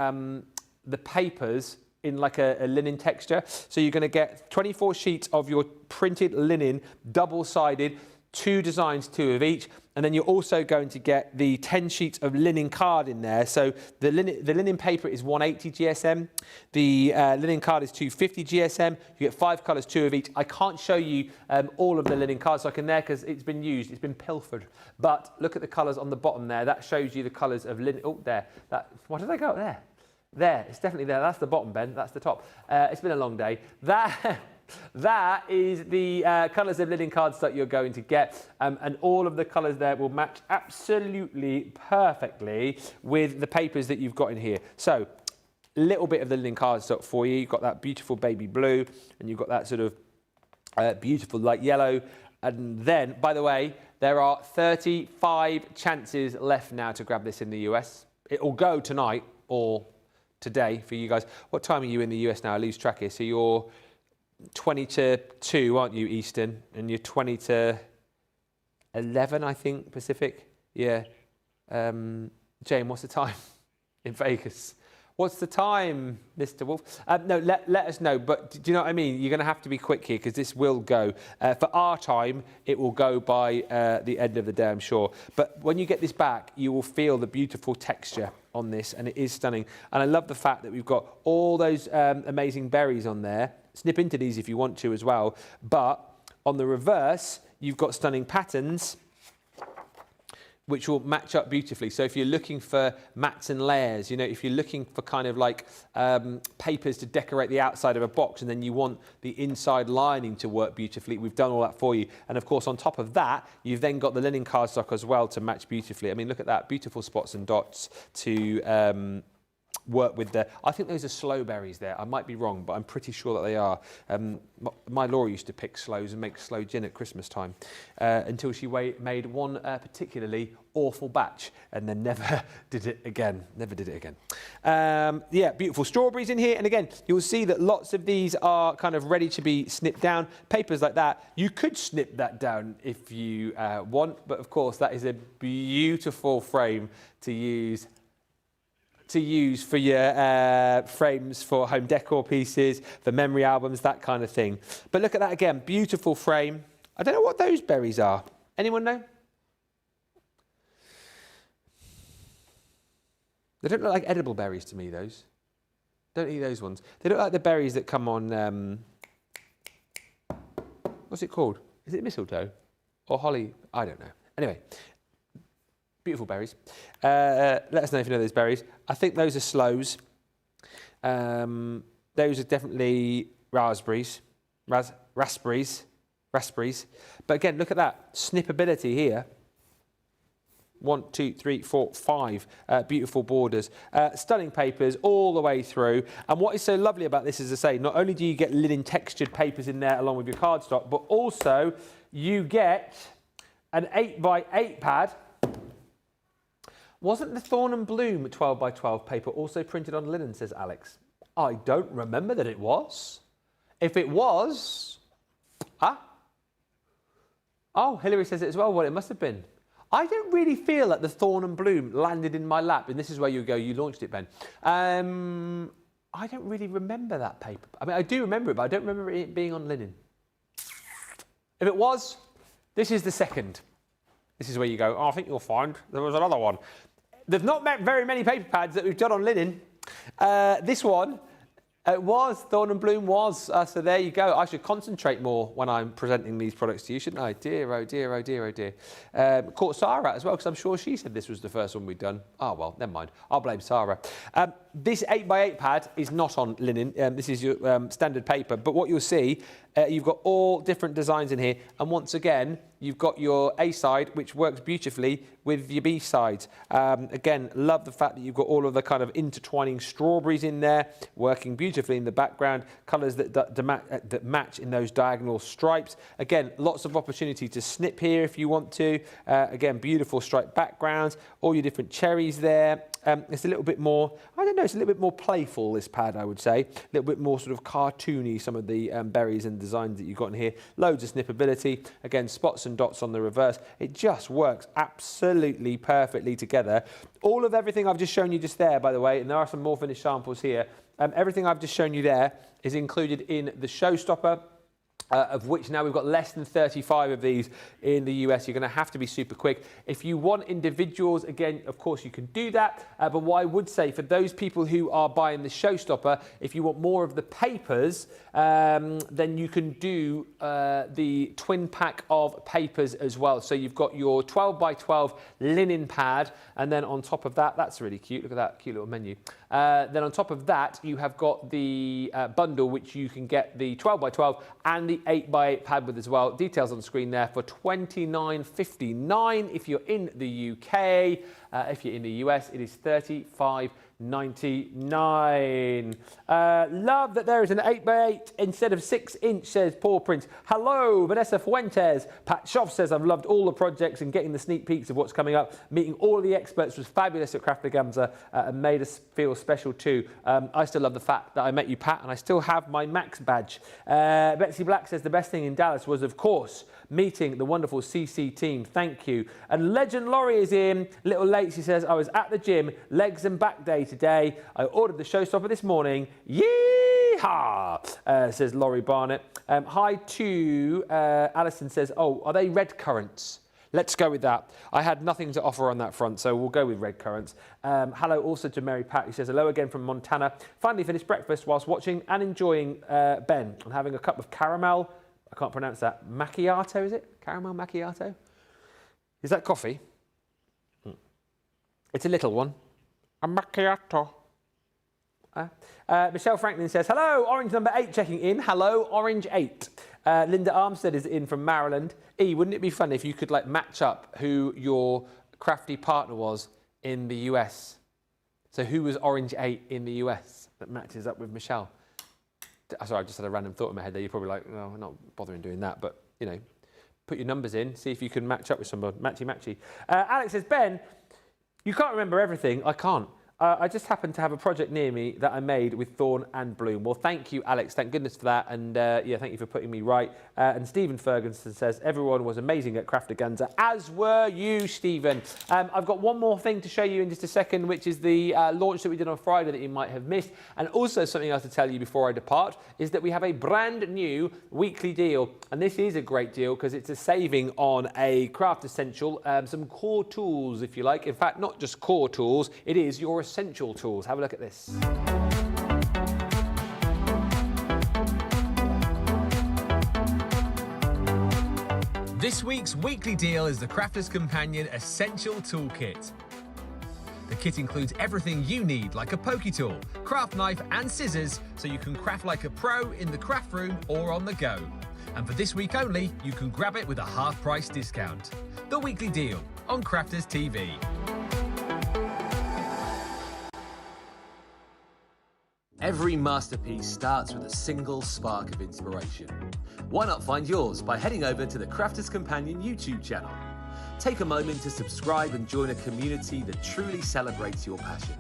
papers in like a linen texture. So you're going to get 24 sheets of your printed linen, double-sided, 2 designs, 2 of each. And then you're also going to get the 10 sheets of linen card in there. So the linen paper is 180 GSM. The linen card is 250 GSM. You get 5 colours, 2 of each. I can't show you all of the linen cards in there because it's been used, it's been pilfered. But look at the colours on the bottom there. That shows you the colours of linen. Oh, there. Why did I go up there? There, it's definitely there. That's the bottom, Ben. That's the top. It's been a long day. That is the colours of linen cards that you're going to get, and all of the colours there will match absolutely perfectly with the papers that you've got in here. So, a little bit of the linen cardstock for you. You've got that beautiful baby blue, and you've got that sort of beautiful light yellow. And then, by the way, there are 35 chances left now to grab this in the US. It will go tonight or today for you guys. What time are you in the US now? I lose track here. So you're 20 to 2, aren't you, Eastern? And you're 20 to 11, I think, Pacific. Yeah. Jane, what's the time in Vegas? What's the time, Mr. Wolf? No, let us know. But do you know what I mean? You're going to have to be quick here because this will go. For our time, it will go by the end of the day, I'm sure. But when you get this back, you will feel the beautiful texture on this, and it is stunning. And I love the fact that we've got all those amazing berries on there. Snip into these if you want to as well. But on the reverse, you've got stunning patterns which will match up beautifully. So if you're looking for mats and layers, you know, if you're looking for kind of like papers to decorate the outside of a box and then you want the inside lining to work beautifully, we've done all that for you. And of course, on top of that, you've then got the linen cardstock as well to match beautifully. I mean, look at that, beautiful spots and dots to work with the, I think those are sloe berries there. I might be wrong, but I'm pretty sure that they are. My Laura used to pick sloes and make sloe gin at Christmas time until she made one particularly awful batch and then never did it again. Yeah, beautiful strawberries in here. And again, you'll see that lots of these are kind of ready to be snipped down. Papers like that, you could snip that down if you want, but of course that is a beautiful frame to use for your frames for home decor pieces, for memory albums, that kind of thing. But look at that again, beautiful frame. I don't know what those berries are. Anyone know? They don't look like edible berries to me, those. Don't eat those ones. They look like the berries that come on, what's it called? Is it mistletoe or holly? I don't know. Anyway. Beautiful berries. Let us know if you know those berries. I think those are sloes. Those are definitely raspberries. Raspberries. But again, look at that. Snippability here. 1, 2, 3, 4, 5 beautiful borders. Stunning papers all the way through. And what is so lovely about this is, as I say, not only do you get linen textured papers in there along with your cardstock, but also you get an 8x8 pad. Wasn't the Thorn and Bloom 12x12 paper also printed on linen, says Alex? I don't remember that it was. If it was... Oh, Hilary says it as well. Well, it must have been. I don't really feel that the Thorn and Bloom landed in my lap. And this is where you go, you launched it, Ben. I don't really remember that paper. I mean, I do remember it, but I don't remember it being on linen. If it was, this is the second. This is where you go, oh, I think you'll find there was another one. There's not very many paper pads that we've done on linen. This one, it was, Thorn and Bloom was. So there you go. I should concentrate more when I'm presenting these products to you, shouldn't I? Dear, oh dear, oh dear, oh dear. Caught Sara as well, because I'm sure she said this was the first one we'd done. Oh, well, never mind. I'll blame Sara. This 8x8 pad is not on linen. This is your standard paper. But what you'll see, you've got all different designs in here. And once again, you've got your A side, which works beautifully with your B sides. Again, love the fact that you've got all of the kind of intertwining strawberries in there, working beautifully in the background, colours that match in those diagonal stripes. Again, lots of opportunity to snip here if you want to. Again, beautiful striped backgrounds, all your different cherries there. It's a little bit more, I don't know, it's a little bit more playful, this pad, I would say. A little bit more sort of cartoony, some of the berries and designs that you've got in here. Loads of snippability. Again, spots and dots on the reverse. It just works absolutely perfectly together. All of everything I've just shown you just there, by the way, and there are some more finished samples here. Everything I've just shown you there is included in the showstopper. of which now we've got less than 35 of these in the US. You're going to have to be super quick. If you want individuals, again, of course you can do that. But what I would say for those people who are buying the showstopper, if you want more of the papers, then you can do the twin pack of papers as well. So you've got your 12 by 12 linen pad, and then on top of that, that's really cute. Look at that cute little menu. Then on top of that, you have got the bundle, which you can get the 12 by 12 and the 8 by 8 pad with as well. Details on the screen there for $29.59 if you're in the UK. If you're in the US, it is $35.99. Love that there is an 8 by 8 instead of 6-inch, says Paul Prince. Hello, Vanessa Fuentes. Pat Schoff says, I've loved all the projects and getting the sneak peeks of what's coming up. Meeting all of the experts was fabulous at Crafterganza and made us feel special too. I still love the fact that I met you, Pat, and I still have my Max badge. Betsy Black says the best thing in Dallas was, of course, meeting the wonderful CC team. Thank you. And Legend Laurie is in. A little late, she says, I was at the gym, legs and back day today. I ordered the showstopper this morning. Yeehaw, says Laurie Barnett. Hi to Alison says, oh, are they red currants? Let's go with that. I had nothing to offer on that front, so we'll go with red currants. Hello also to Mary Pat, who says, hello again from Montana. Finally finished breakfast whilst watching and enjoying Ben and having a cup of caramel. I can't pronounce that. Macchiato, is it? Caramel macchiato? Is that coffee? It's a little one. A macchiato. Michelle Franklin says, hello, orange number 8 checking in. Hello, orange 8. Linda Armstead is in from Maryland. Wouldn't it be fun if you could like match up who your crafty partner was in the US? So who was orange 8 in the US that matches up with Michelle? Sorry, I just had a random thought in my head there. You're probably like, no, we're not bothering doing that. But, you know, put your numbers in, see if you can match up with someone. Matchy. Alex says, Ben, you can't remember everything. I can't. I just happen to have a project near me that I made with Thorn and Bloom. Well, thank you, Alex. Thank goodness for that. And yeah, thank you for putting me right. And Stephen Ferguson says, everyone was amazing at Crafterganza, as were you, Stephen. I've got one more thing to show you in just a second, which is the launch that we did on Friday that you might have missed. And also something else to tell you before I depart is that we have a brand new weekly deal. And this is a great deal because it's a saving on a craft essential, some core tools, if you like. In fact, not just core tools, it is your essential tools. Have a look at this. This week's weekly deal is the Crafter's Companion Essential Toolkit. The kit includes everything you need, like a pokey tool, craft knife and scissors, so you can craft like a pro in the craft room or on the go. And for this week only, you can grab it with a half-price discount. The weekly deal on Crafters TV. Every masterpiece starts with a single spark of inspiration. Why not find yours by heading over to the Crafter's Companion YouTube channel? Take a moment to subscribe and join a community that truly celebrates your passion.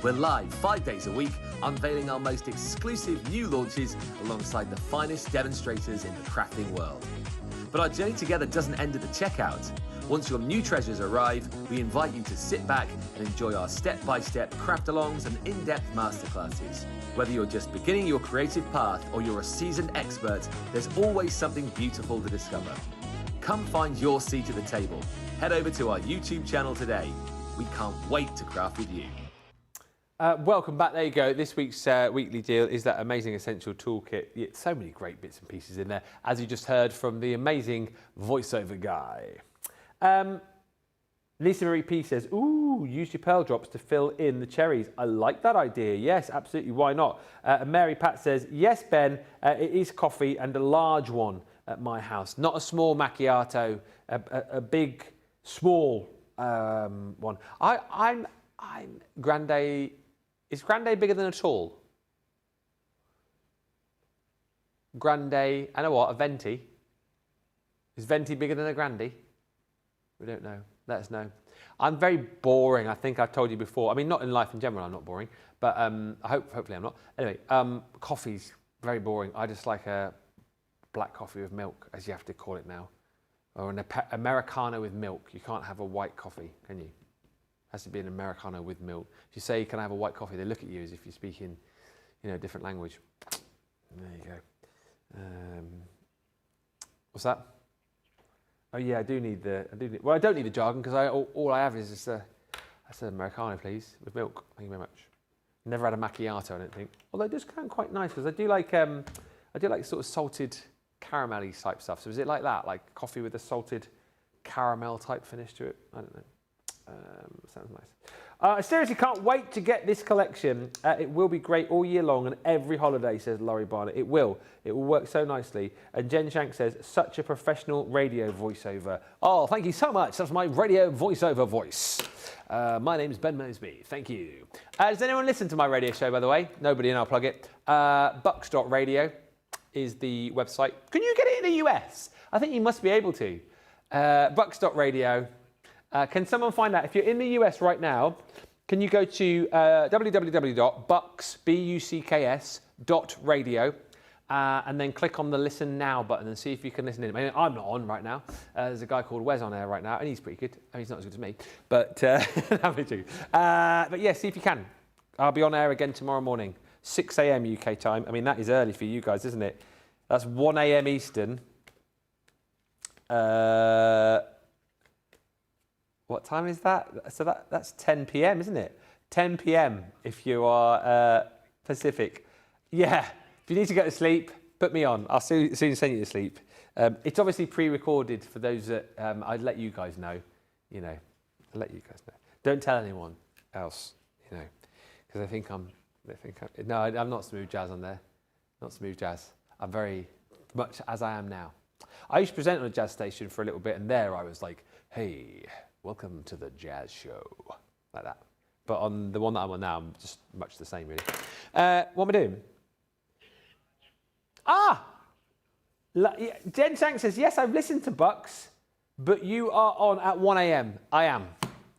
We're live 5 days a week, unveiling our most exclusive new launches alongside the finest demonstrators in the crafting world. But our journey together doesn't end at the checkout. Once your new treasures arrive, we invite you to sit back and enjoy our step-by-step craft-alongs and in-depth masterclasses. Whether you're just beginning your creative path or you're a seasoned expert, there's always something beautiful to discover. Come find your seat at the table. Head over to our YouTube channel today. We can't wait to craft with you. Welcome back. There you go. This week's weekly deal is that amazing essential toolkit. Yeah, so many great bits and pieces in there, as you just heard from the amazing voiceover guy. Lisa Marie P says, ooh, use your pearl drops to fill in the cherries. I like that idea. Yes, absolutely. Why not? Mary Pat says, yes, Ben, it is coffee and a large one at my house. Not a small macchiato, a big, small one. I'm Grande. Is Grande bigger than a tall? Grande, I know what, a Venti. Is Venti bigger than a Grande? We don't know. Let us know. I'm very boring. I think I've told you before. I mean, not in life in general, I'm not boring. But hopefully I'm not. Anyway, coffee's very boring. I just like a black coffee with milk, as you have to call it now. Or an Americano with milk. You can't have a white coffee, can you? It has to be an Americano with milk. If you say, can I have a white coffee, they look at you as if you're speaking, a different language. There you go. What's that? Oh yeah, I do need the. Well, I don't need the jargon because all I have is just that's an Americano, please, with milk. Thank you very much. Never had a macchiato, I don't think. Although it does sound quite nice because I do like sort of salted caramelly type stuff. So is it like that, like coffee with a salted caramel type finish to it? I don't know. Sounds nice. I seriously can't wait to get this collection. It will be great all year long and every holiday, says Laurie Barnett. It will. It will work so nicely. And Jen Shank says, such a professional radio voiceover. Oh, thank you so much. That's my radio voiceover voice. My name's Ben Mosby. Thank you. Does anyone listen to my radio show, by the way? Nobody, and I'll plug it. Bucks.radio is the website. Can you get it in the US? I think you must be able to. Bucks.radio. Can someone find out, if you're in the US right now, can you go to www.bucks.radio and then click on the Listen Now button and see if you can listen in. I mean, I'm not on right now. There's a guy called Wes on air right now, and he's pretty good. I mean, he's not as good as me, but but yeah, see if you can. I'll be on air again tomorrow morning, 6 a.m. UK time. I mean, that is early for you guys, isn't it? That's 1 a.m. Eastern. What time is that? So that's 10 p.m., isn't it? 10 p.m. if you are Pacific. Yeah, if you need to go to sleep, put me on. I'll soon send you to sleep. It's obviously pre-recorded for those that I'd let you guys know. You know, I'll let you guys know. Don't tell anyone else, you know, because I'm not smooth jazz on there. Not smooth jazz. I'm very much as I am now. I used to present on a jazz station for a little bit, and there I was like, hey, welcome to the jazz show, like that. But on the one that I'm on now, I'm just much the same, really. What am I doing? Jen Shank says, yes, I've listened to Bucks, but you are on at 1 a.m. I am.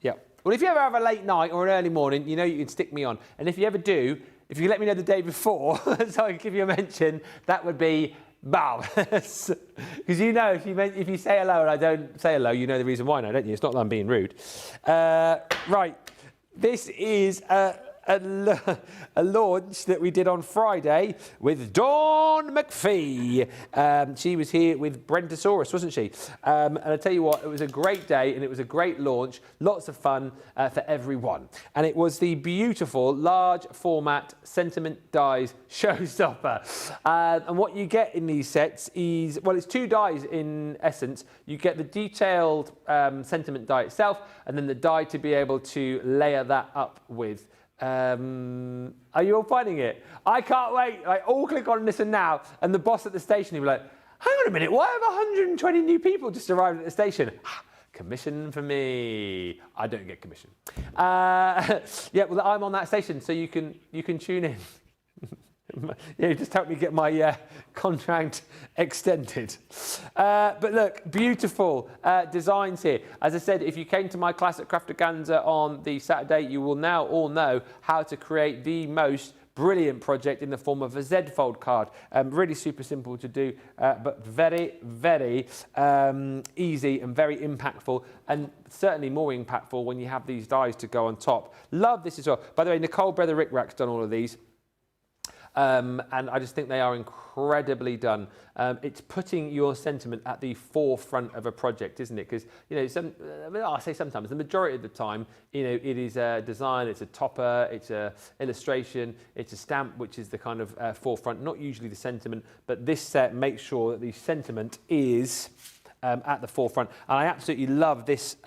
Yeah. Well, if you ever have a late night or an early morning, you know you can stick me on. And if you ever do, if you let me know the day before, so I can give you a mention, that would be marvellous. Because you know, if you say hello and I don't say hello, you know the reason why now, don't you? It's not that I'm being rude. Right, this is a launch that we did on Friday with Dawn McPhee. She was here with Brentosaurus, wasn't she? And I tell you what, it was a great day and it was a great launch. Lots of fun for everyone. And it was the beautiful large format sentiment dies showstopper. And what you get in these sets is, well, it's 2 dies in essence. You get the detailed sentiment die itself and then the die to be able to layer that up with. Are you all finding it? I can't wait. Like, all click on Listen Now, and the boss at the station will be like, hang on a minute, why have 120 new people just arrived at the station? Commission for me. I don't get commission. Yeah, well, I'm on that station, so you can tune in. Yeah, just help me get my contract extended. But look, beautiful designs here. As I said, if you came to my class at Crafterganza on the Saturday, you will now all know how to create the most brilliant project in the form of a Z-fold card. Really super simple to do, but very, very easy and very impactful, and certainly more impactful when you have these dies to go on top. Love this as well. By the way, Nicole Brother Rick Rack's done all of these. And I just think they are incredibly done. It's putting your sentiment at the forefront of a project, isn't it? Because, you know, I say sometimes, the majority of the time, you know, it is a design, it's a topper, it's a illustration, it's a stamp, which is the kind of forefront, not usually the sentiment, but this set makes sure that the sentiment is at the forefront. And I absolutely love this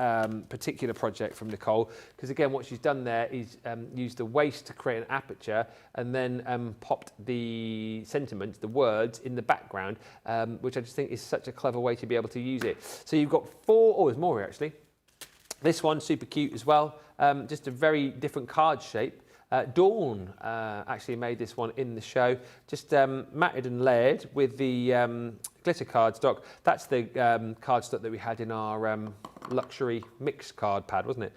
particular project from Nicole, because again, what she's done there is used the waste to create an aperture and then popped the sentiment, the words, in the background, which I just think is such a clever way to be able to use it. So you've got 4, oh, there's more here actually. This one's super cute as well, just a very different card shape. Dawn actually made this one in the show, just matted and layered with the glitter cardstock. That's the cardstock that we had in our luxury mix card pad, wasn't it?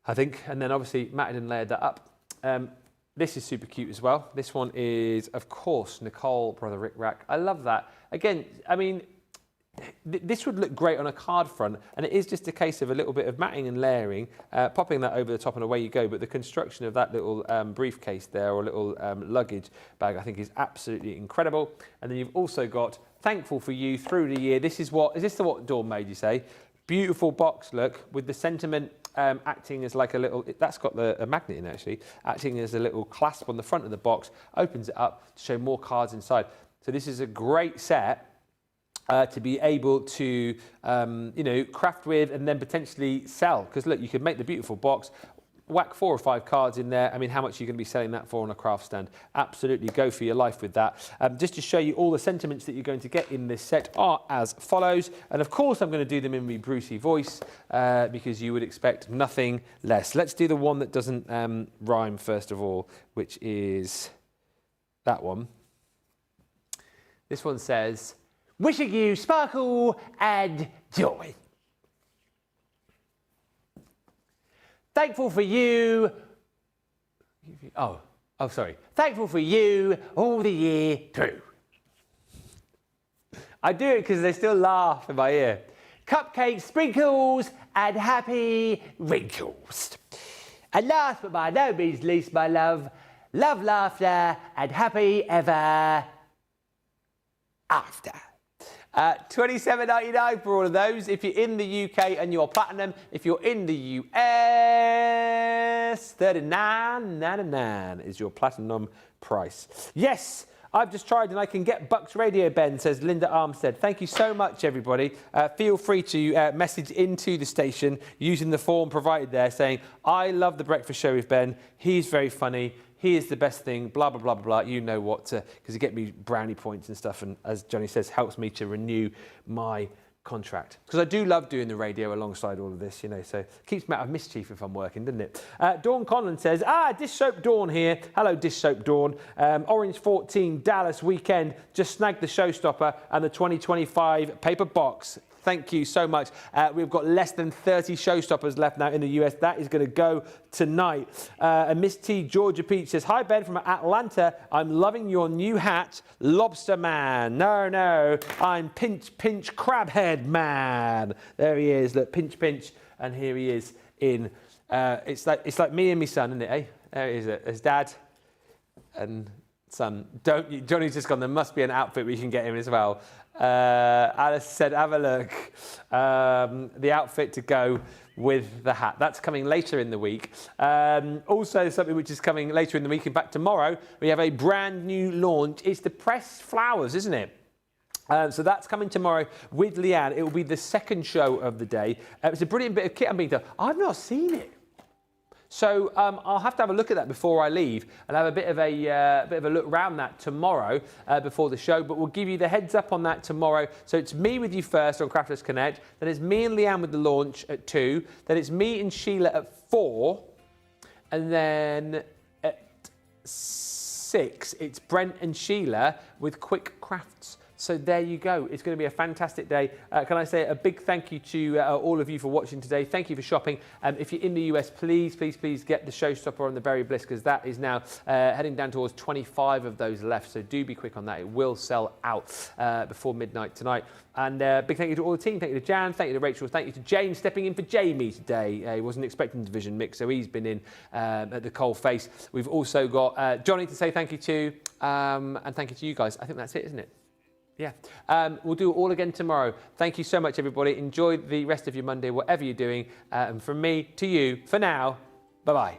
I think. And then obviously matted and layered that up. This is super cute as well. This one is, of course, Nicole Brother Rick Rack. I love that. Again, I mean, this would look great on a card front, and it is just a case of a little bit of matting and layering, popping that over the top and away you go. But the construction of that little briefcase there, or little luggage bag, I think is absolutely incredible. And then you've also got thankful for you through the year. Is this what Dawn made, you say? Beautiful box, look, with the sentiment acting as like a little, that's got a magnet in actually, acting as a little clasp on the front of the box, opens it up to show more cards inside. So this is a great set to be able to, you know, craft with and then potentially sell. Because look, you could make the beautiful box, whack 4 or 5 cards in there. I mean, how much are you going to be selling that for on a craft stand? Absolutely go for your life with that. Just to show you all the sentiments that you're going to get in this set are as follows. And of course, I'm going to do them in my Brucey voice because you would expect nothing less. Let's do the one that doesn't rhyme first of all, which is that one. This one says, wishing you sparkle and joy. Thankful for you. Oh, sorry. Thankful for you all the year through. I do it because they still laugh in my ear. Cupcakes, sprinkles, and happy wrinkles. And last but by no means least, my love, love, laughter, and happy ever after. $27.99 for all of those. If you're in the UK and you're platinum, if you're in the US, $39.99 is your platinum price. Yes, I've just tried and I can get Bucks Radio, Ben, says Linda Armstead. Thank you so much, everybody. Feel free to message into the station using the form provided there saying, I love the breakfast show with Ben. He's very funny. He is the best thing, blah, blah, blah, blah, blah. You know what to, because you get me brownie points and stuff. And as Johnny says, helps me to renew my contract. Because I do love doing the radio alongside all of this, you know, so it keeps me out of mischief if I'm working, doesn't it? Dawn Conlon says, Dish Soap Dawn here. Hello, Dish Soap Dawn. Orange 14, Dallas weekend. Just snagged the showstopper and the 2025 paper box. Thank you so much. We've got less than 30 showstoppers left now in the US. That is going to go tonight. And Miss T, Georgia Peach says, hi, Ben from Atlanta. I'm loving your new hat, Lobster Man. No, I'm Pinch Pinch Crabhead Man. There he is. Look, Pinch Pinch. And here he is in, it's like me and my son, isn't it, eh? There he is. There's Dad and son. Johnny's just gone, there must be an outfit we can get him as well. Alice said, have a look. The outfit to go with the hat. That's coming later in the week. Also something which is coming later in the week. In fact, tomorrow we have a brand new launch. It's the pressed flowers, isn't it? So that's coming tomorrow with Leanne. It will be the second show of the day. It's a brilliant bit of kit I'm being done. I've not seen it. So I'll have to have a look at that before I leave and have a bit of a look around that tomorrow before the show. But we'll give you the heads up on that tomorrow. So it's me with you first on Crafters Connect. Then it's me and Leanne with the launch at 2. Then it's me and Sheila at 4. And then at 6, it's Brent and Sheila with Quick Crafts. So there you go. It's going to be a fantastic day. Can I say a big thank you to all of you for watching today. Thank you for shopping. If you're in the US, please get the showstopper on the Berry Bliss because that is now heading down towards 25 of those left. So do be quick on that. It will sell out before midnight tonight. And big thank you to all the team. Thank you to Jan. Thank you to Rachel. Thank you to James stepping in for Jamie today. He wasn't expecting Division Mix, so he's been in at the coal face. We've also got Johnny to say thank you to. And thank you to you guys. I think that's it, isn't it? Yeah, we'll do it all again tomorrow. Thank you so much, everybody. Enjoy the rest of your Monday, whatever you're doing. And from me to you, for now, bye-bye.